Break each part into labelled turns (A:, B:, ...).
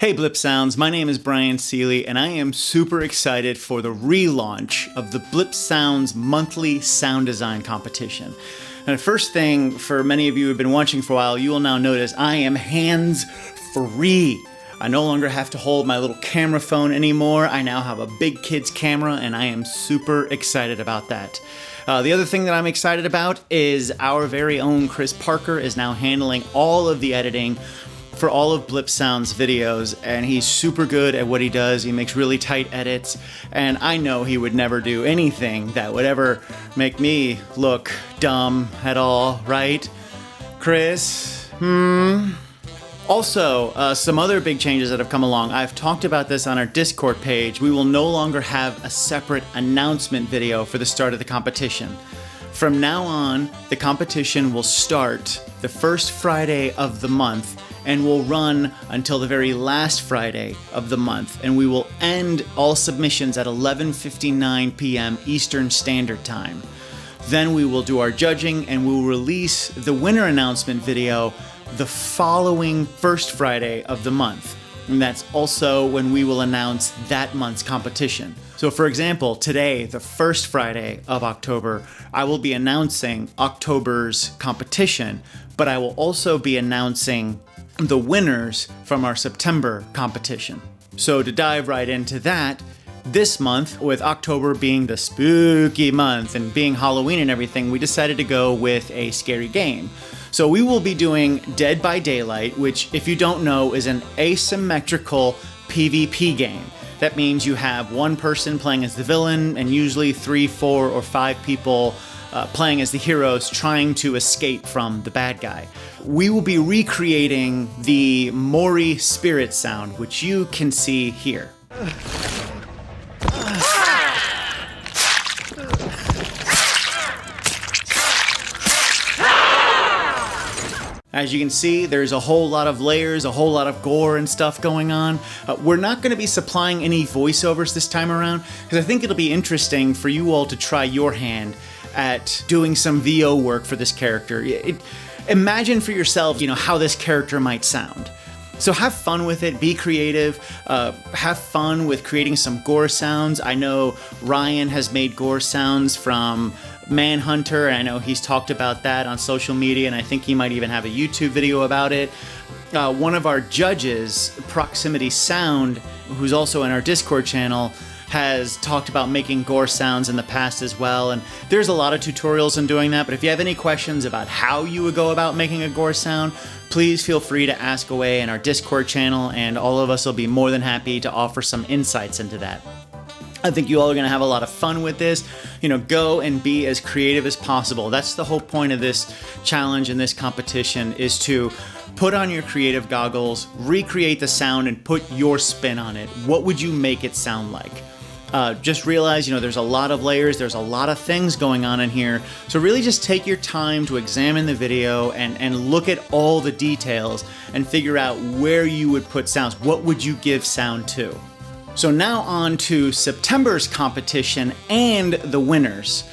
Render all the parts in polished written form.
A: Hey Blipsounds, my name is Brian Seeley and I am super excited for the relaunch of the Blipsounds monthly sound design competition. And the first thing, for many of you who have been watching for a while, you will now notice I am hands-free. I no longer have to hold my little camera phone anymore. I now have a big kid's camera and I am super excited about that. The other thing that I'm excited about is our very own Chris Parker is now handling all of the editing for all of Blipsounds videos, and he's super good at what he does. He makes really tight edits, and I know he would never do anything that would ever make me look dumb at all, right? Chris? Also, some other big changes that have come along. I've talked about this on our Discord page. We will no longer have a separate announcement video for the start of the competition. From now on, the competition will start the first Friday of the month and will run until the very last Friday of the month, and we will end all submissions at 11:59 p.m. Eastern Standard Time. Then we will do our judging and we'll release the winner announcement video the following first Friday of the month. And that's also when we will announce that month's competition. So for example, today, the first Friday of October, I will be announcing October's competition, but I will also be announcing the winners from our September competition. So to dive right into that, this month, with October being the spooky month and being Halloween and everything, we decided to go with a scary game. So we will be doing Dead by Daylight, which, if you don't know, is an asymmetrical PvP game. That means you have one person playing as the villain and usually 3, 4, or 5 people playing as the heroes trying to escape from the bad guy. We will be recreating the Mori spirit sound, which you can see here. As you can see, there's a whole lot of layers, a whole lot of gore and stuff going on. We're not going to be supplying any voiceovers this time around, because I think it'll be interesting for you all to try your hand at doing some VO work for this character. Imagine for yourself, how this character might sound. So have fun with it, be creative, have fun with creating some gore sounds. I know Ryan has made gore sounds from Manhunter, and I know he's talked about that on social media, and I think he might even have a YouTube video about it. One of our judges, Proximity Sound, who's also in our Discord channel, has talked about making gore sounds in the past as well, and there's a lot of tutorials in doing that, but if you have any questions about how you would go about making a gore sound, please feel free to ask away in our Discord channel, and all of us will be more than happy to offer some insights into that. I think you all are going to have a lot of fun with this. Go and be as creative as possible. That's the whole point of this challenge and this competition, is to put on your creative goggles, recreate the sound, and put your spin on it. What would you make it sound like? Just realize, there's a lot of layers, there's a lot of things going on in here. So really just take your time to examine the video and look at all the details and figure out where you would put sounds. What would you give sound to? So now on to September's competition and the winners.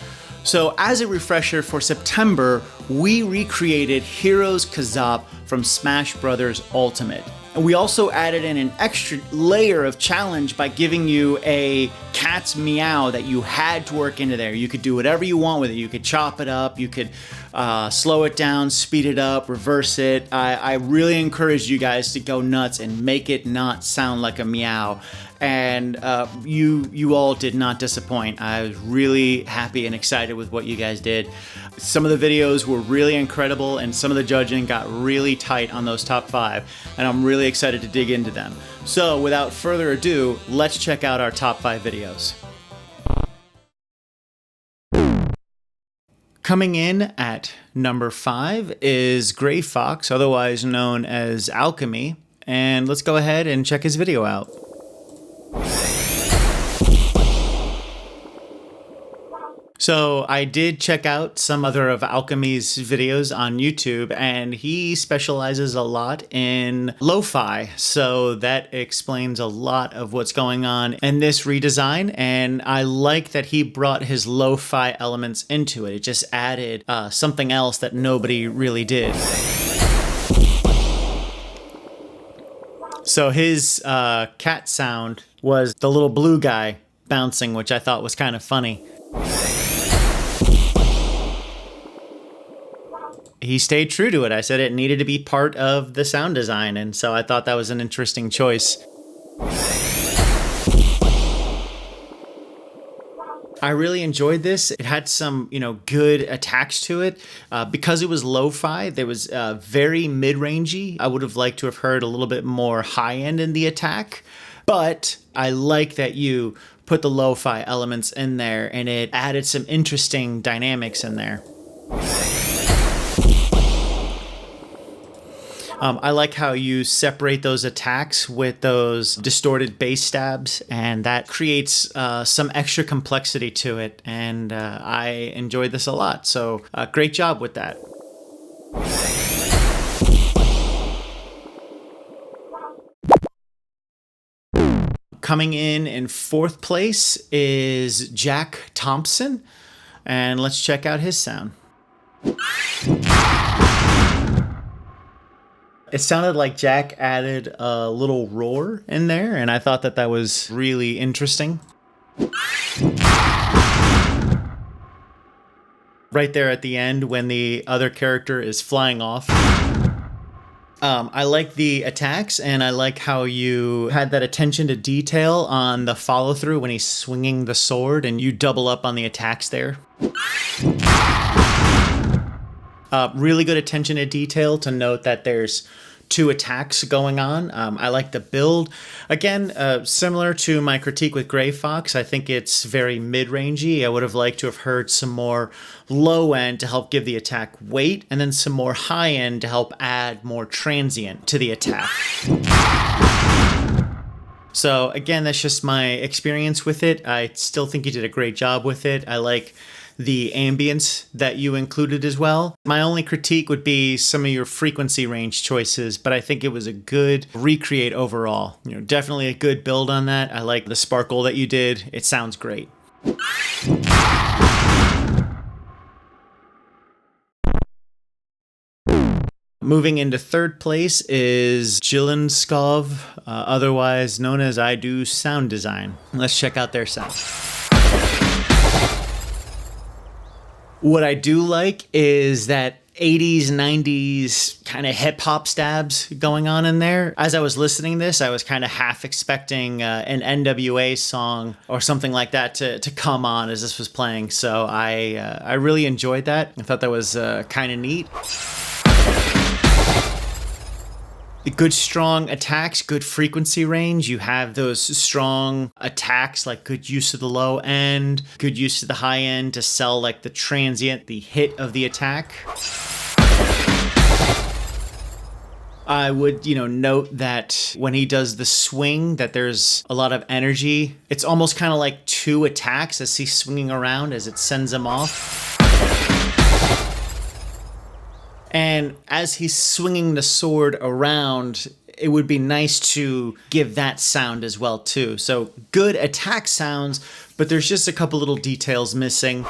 A: So as a refresher for September, we recreated Heroes Kazap from Smash Bros. Ultimate. And we also added in an extra layer of challenge by giving you a cat's meow that you had to work into there. You could do whatever you want with it. You could chop it up, you could slow it down, speed it up, reverse it. I really encourage you guys to go nuts and make it not sound like a meow. And you all did not disappoint. I was really happy and excited with what you guys did. Some of the videos were really incredible, and some of the judging got really tight on those top 5, and I'm really excited to dig into them. So without further ado, let's check out our top 5 videos. Coming in at number 5 is Gray Fox, otherwise known as Alchemy, and let's go ahead and check his video out. So I did check out some other of Alchemy's videos on YouTube, and he specializes a lot in lo-fi, so that explains a lot of what's going on in this redesign, and I like that he brought his lo-fi elements into it. It just added something else that nobody really did. So his cat sound was the little blue guy bouncing, which I thought was kind of funny. He stayed true to it. I said it needed to be part of the sound design, and so I thought that was an interesting choice. I really enjoyed this. It had some, good attacks to it. Because it was lo-fi, there was very mid-rangey. I would have liked to have heard a little bit more high-end in the attack, but I like that you put the lo-fi elements in there, and it added some interesting dynamics in there. I like how you separate those attacks with those distorted bass stabs, and that creates some extra complexity to it, and I enjoyed this a lot, so great job with that. Coming in fourth place is Jack Thompson, and let's check out his sound. It sounded like Jack added a little roar in there, and I thought that that was really interesting. Right there at the end when the other character is flying off. I like the attacks, and I like how you had that attention to detail on the follow-through when he's swinging the sword, and you double up on the attacks there. Really good attention to detail to note that there's 2 attacks going on. I like the build. Again, similar to my critique with Gray Fox, I think it's very mid-rangey. I would have liked to have heard some more low-end to help give the attack weight, and then some more high-end to help add more transient to the attack. So again, that's just my experience with it. I still think you did a great job with it. I like the ambience that you included as well. My only critique would be some of your frequency range choices, but I think it was a good recreate overall. Definitely a good build on that. I like the sparkle that you did. It sounds great. Moving into third place is Jilenskov, otherwise known as I Do Sound Design. Let's check out their sound. What I do like is that 80s, 90s kind of hip hop stabs going on in there. As I was listening to this, I was kind of half expecting an NWA song or something like that to come on as this was playing. So I really enjoyed that. I thought that was kind of neat. Good strong attacks, good frequency range. You have those strong attacks, like good use of the low end, good use of the high end to sell like the transient, the hit of the attack. I would, note that when he does the swing, that there's a lot of energy. It's almost kind of like 2 attacks as he's swinging around as it sends him off. And as he's swinging the sword around, it would be nice to give that sound as well, too. So good attack sounds, but there's just a couple little details missing.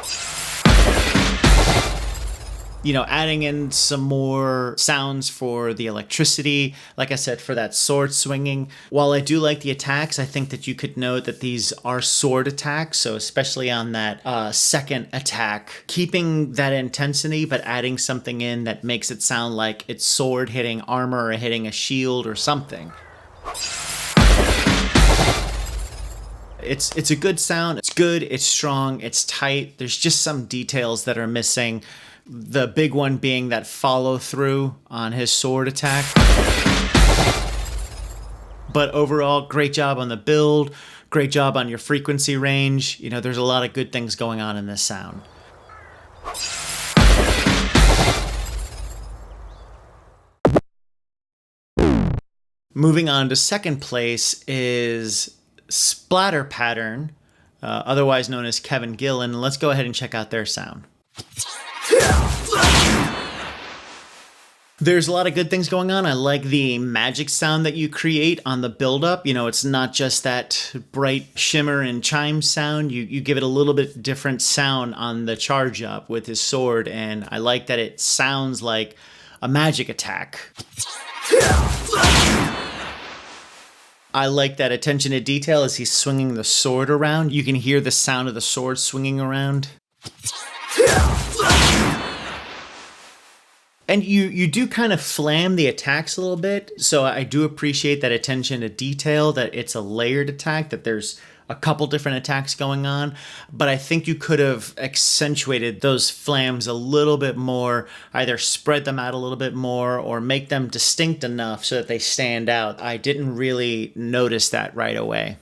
A: Adding in some more sounds for the electricity, like I said, for that sword swinging. While I do like the attacks, I think that you could note that these are sword attacks, so especially on that second attack, keeping that intensity, but adding something in that makes it sound like it's sword hitting armor or hitting a shield or something. It's a good sound, it's good, it's strong, it's tight. There's just some details that are missing. The big one being that follow through on his sword attack. But overall, great job on the build, great job on your frequency range. There's a lot of good things going on in this sound. Moving on to second place is Splatter Pattern, otherwise known as Kevin Gillen. Let's go ahead and check out their sound. There's a lot of good things going on. I like the magic sound that you create on the build-up. It's not just that bright shimmer and chime sound. You give it a little bit different sound on the charge up with his sword, and I like that it sounds like a magic attack. I like that attention to detail as he's swinging the sword around. You can hear the sound of the sword swinging around. And you do kind of flam the attacks a little bit, so I do appreciate that attention to detail, that it's a layered attack, that there's a couple different attacks going on, but I think you could have accentuated those flams a little bit more, either spread them out a little bit more or make them distinct enough so that they stand out. I didn't really notice that right away.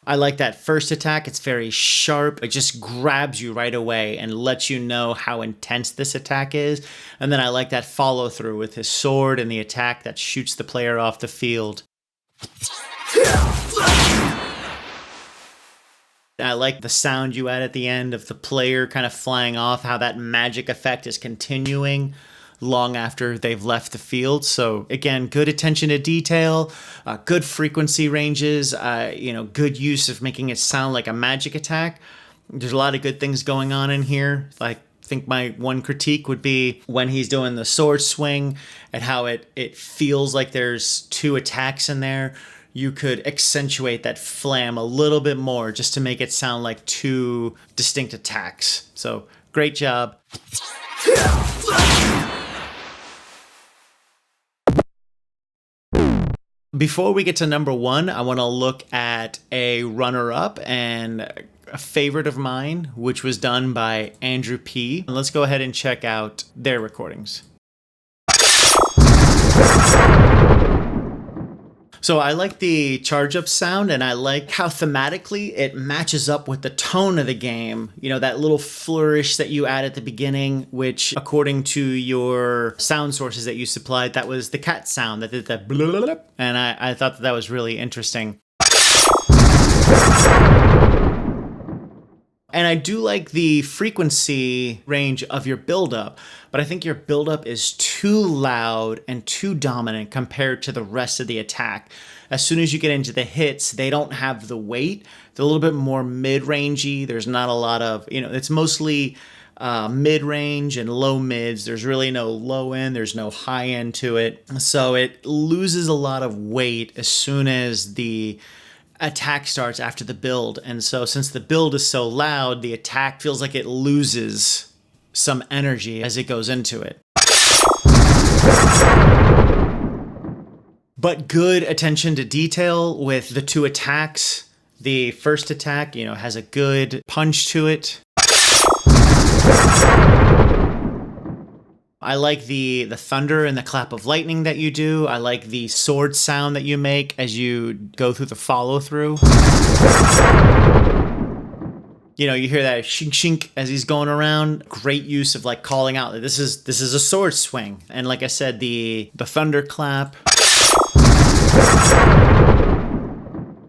A: I like that first attack. It's very sharp. It just grabs you right away and lets you know how intense this attack is. And then I like that follow through with his sword and the attack that shoots the player off the field. I like the sound you add at the end of the player kind of flying off, how that magic effect is continuing long after they've left the field. So again, good attention to detail, good frequency ranges, good use of making it sound like a magic attack. There's a lot of good things going on in here. I think my one critique would be when he's doing the sword swing and how it feels like there's two attacks in there. You could accentuate that flam a little bit more just to make it sound like two distinct attacks. So great job. Before we get to number one, I want to look at a runner-up and a favorite of mine, which was done by Andrew P. And let's go ahead and check out their recordings. So I like the charge up sound, and I like how thematically it matches up with the tone of the game. You know, that little flourish that you add at the beginning, which according to your sound sources that you supplied, that was the cat sound that did that blub, and I thought that was really interesting. And I do like the frequency range of your buildup, but I think your buildup is too loud and too dominant compared to the rest of the attack. As soon as you get into the hits, they don't have the weight. They're a little bit more mid-rangey. There's not a lot of, it's mostly mid-range and low mids. There's really no low end. There's no high end to it. So it loses a lot of weight as soon as the attack starts after the build. And so since the build is so loud, the attack feels like it loses some energy as it goes into it. But good attention to detail with the two attacks. The first attack, has a good punch to it. I like the thunder and the clap of lightning that you do. I like the sword sound that you make as you go through the follow through. You hear that shink shink as he's going around. Great use of like calling out that this is a sword swing. And like I said, the thunder clap.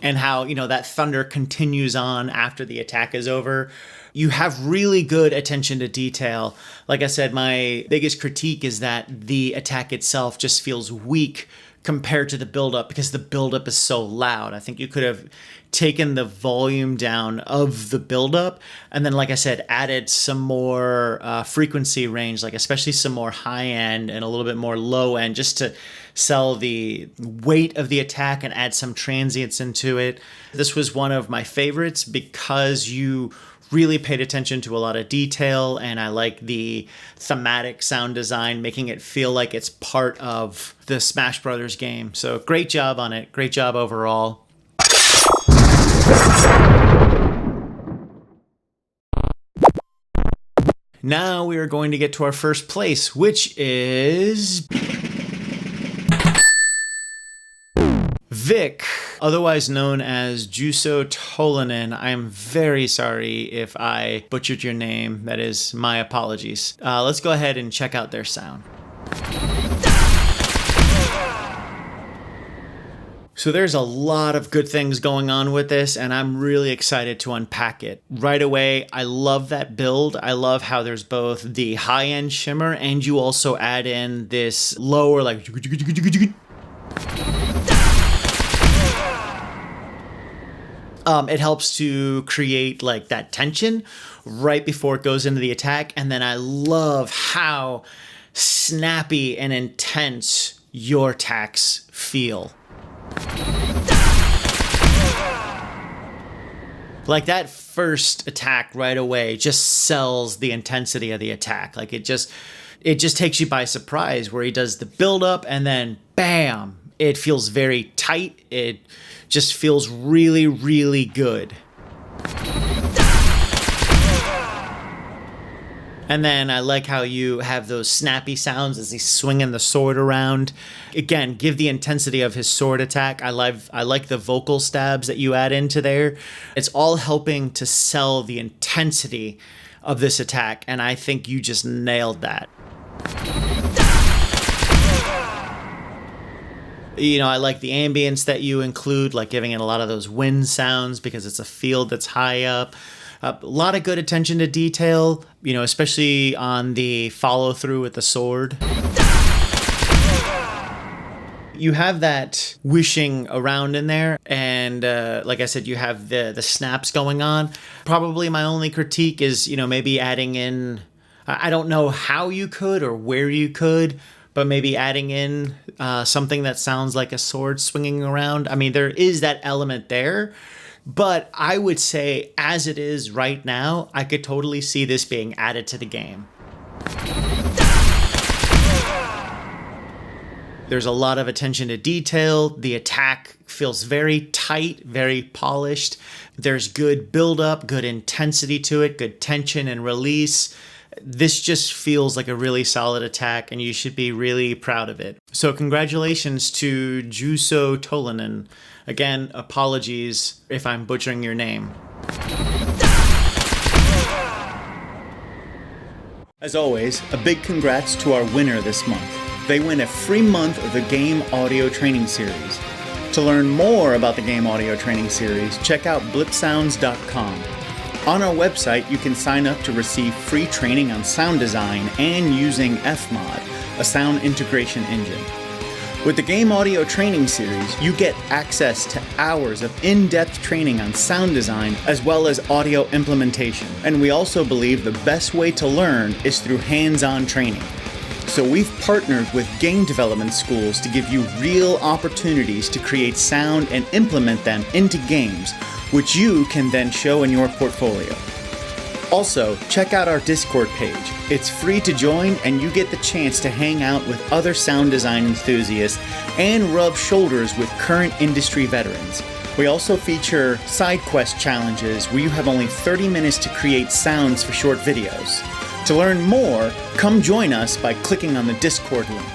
A: And how, that thunder continues on after the attack is over. You have really good attention to detail. Like I said, my biggest critique is that the attack itself just feels weak compared to the buildup because the buildup is so loud. I think you could have taken the volume down of the buildup and then, like I said, added some more frequency range, like especially some more high end and a little bit more low end, just to sell the weight of the attack and add some transients into it. This was one of my favorites because you really paid attention to a lot of detail, and I like the thematic sound design, making it feel like it's part of the Smash Brothers game. So great job on it. Great job overall. Now we are going to get to our first place, which is Vic, otherwise known as Juso Tolanen. I am very sorry if I butchered your name. That is my apologies. Let's go ahead and check out their sound. So there's a lot of good things going on with this, and I'm really excited to unpack it. Right away, I love that build. I love how there's both the high-end shimmer, and you also add in this lower, like... It helps to create like that tension right before it goes into the attack. And then I love how snappy and intense your attacks feel. Like that first attack right away just sells the intensity of the attack. Like it just takes you by surprise where he does the build up and then bam, it feels very tight. It just feels really, really good. And then I like how you have those snappy sounds as he's swinging the sword around. Again, give the intensity of his sword attack. I like the vocal stabs that you add into there. It's all helping to sell the intensity of this attack, and I think you just nailed that. You know, I like the ambience that you include, like giving it a lot of those wind sounds because it's a field that's high up. A lot of good attention to detail, you know, especially on the follow through with the sword. You have that whooshing around in there, and like I said, you have the snaps going on. Probably my only critique is, you know, maybe adding in, I don't know how you could or where you could, but maybe adding in something that sounds like a sword swinging around. I mean, there is that element there. But I would say, as it is right now, I could totally see this being added to the game. There's a lot of attention to detail. The attack feels very tight, very polished. There's good build-up, good intensity to it, good tension and release. This just feels like a really solid attack, and you should be really proud of it. So congratulations to Juuso Tolanen. Again, apologies if I'm butchering your name. As always, a big congrats to our winner this month. They win a free month of the Game Audio Training Series. To learn more about the Game Audio Training Series, check out blipsounds.com. On our website, you can sign up to receive free training on sound design and using Fmod, a sound integration engine. With the Game Audio Training Series, you get access to hours of in-depth training on sound design as well as audio implementation. And we also believe the best way to learn is through hands-on training. So we've partnered with game development schools to give you real opportunities to create sound and implement them into games, which you can then show in your portfolio. Also, check out our Discord page. It's free to join, and you get the chance to hang out with other sound design enthusiasts and rub shoulders with current industry veterans. We also feature side quest challenges where you have only 30 minutes to create sounds for short videos. To learn more, come join us by clicking on the Discord link.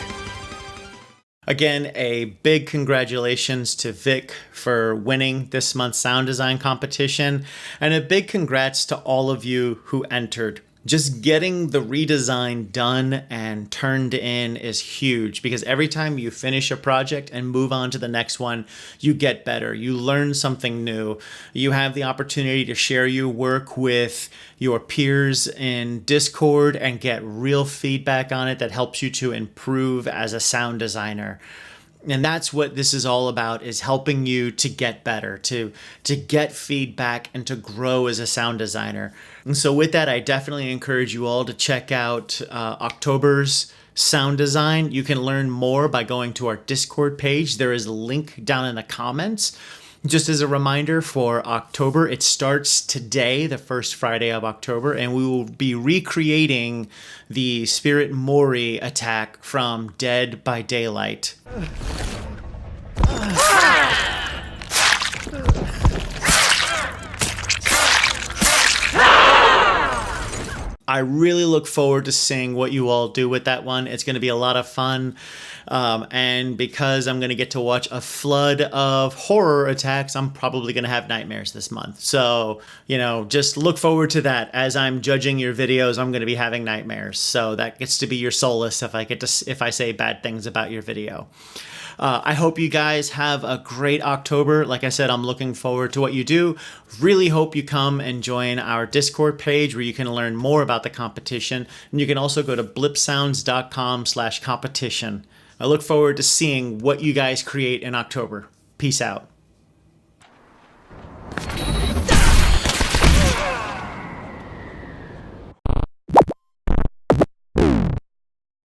A: Again, a big congratulations to Vic for winning this month's sound design competition, and a big congrats to all of you who entered. Just getting the redesign done and turned in is huge because every time you finish a project and move on to the next one, you get better. You learn something new. You have the opportunity to share your work with your peers in Discord and get real feedback on it that helps you to improve as a sound designer. And that's what this is all about, is helping you to get better, to get feedback and to grow as a sound designer. And so with that, I definitely encourage you all to check out October's sound design. You can learn more by going to our Discord page. There is a link down in the comments. Just as a reminder, for October, it starts today, the first Friday of October, and we will be recreating the Spirit Mori attack from Dead by Daylight. I really look forward to seeing what you all do with that one. It's going to be a lot of fun. And because I'm going to get to watch a flood of horror attacks, I'm probably going to have nightmares this month. So, you know, just look forward to that. As I'm judging your videos, I'm going to be having nightmares. So that gets to be your solace if I say bad things about your video. I hope you guys have a great October. Like I said, I'm looking forward to what you do. Really hope you come and join our Discord page where you can learn more about the competition. And you can also go to blipsounds.com/competition. I look forward to seeing what you guys create in October. Peace out.